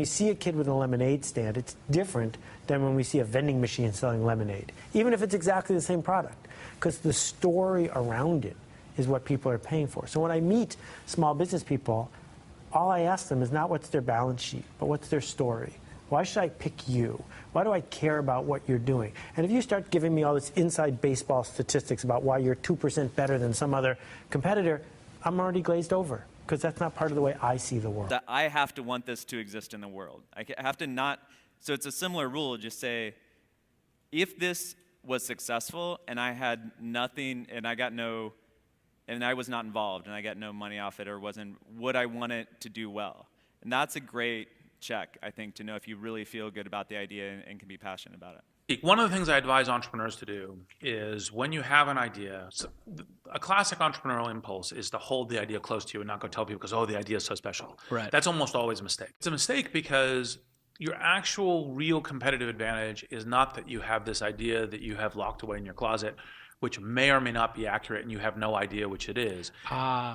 we see a kid with a lemonade stand, it's different than when we see a vending machine selling lemonade, even if it's exactly the same product, because the story around it is what people are paying for. So when I meet small business people, all I ask them is not what's their balance sheet, but what's their story. Why should I pick you? Why do I care about what you're doing? And if you start giving me all this inside baseball statistics about why you're 2% better than some other competitor, I'm already glazed over, because that's not part of the way I see the world. That I have to want this to exist in the world. I have to not, so it's a similar rule, just say, if this was successful and I had nothing and I got no, and I was not involved and I got no money off it or wasn't, would I want it to do well? And that's a great check, I think, to know if you really feel good about the idea and can be passionate about it. One of the things I advise entrepreneurs to do is when you have an idea, so a classic entrepreneurial impulse is to hold the idea close to you and not go tell people because, oh, the idea is so special. Right. That's almost always a mistake. It's a mistake because your actual real competitive advantage is not that you have this idea that you have locked away in your closet, which may or may not be accurate and you have no idea which it is.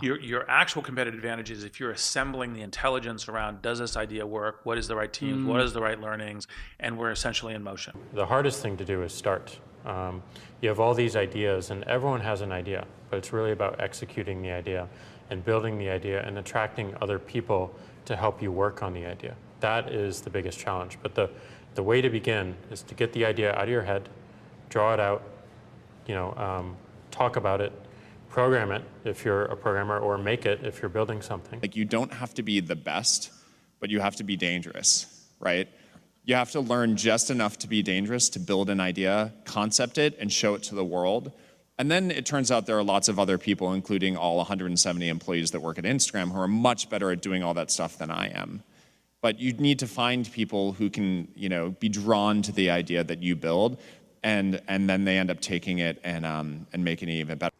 Your actual competitive advantage is if you're assembling the intelligence around, does this idea work? What is the right teams? What is the right learnings? And we're essentially in motion. The hardest thing to do is start. You have all these ideas and everyone has an idea, but it's really about executing the idea and building the idea and attracting other people to help you work on the idea. That is the biggest challenge. But the way to begin is to get the idea out of your head, draw it out, talk about it, program it if you're a programmer, or make it if you're building something. Like, you don't have to be the best, but you have to be dangerous, right? You have to learn just enough to be dangerous, to build an idea, concept it, and show it to the world. And then it turns out there are lots of other people, including all 170 employees that work at Instagram, who are much better at doing all that stuff than I am. But you need to find people who can, be drawn to the idea that you build, and then they end up taking it and making it even better.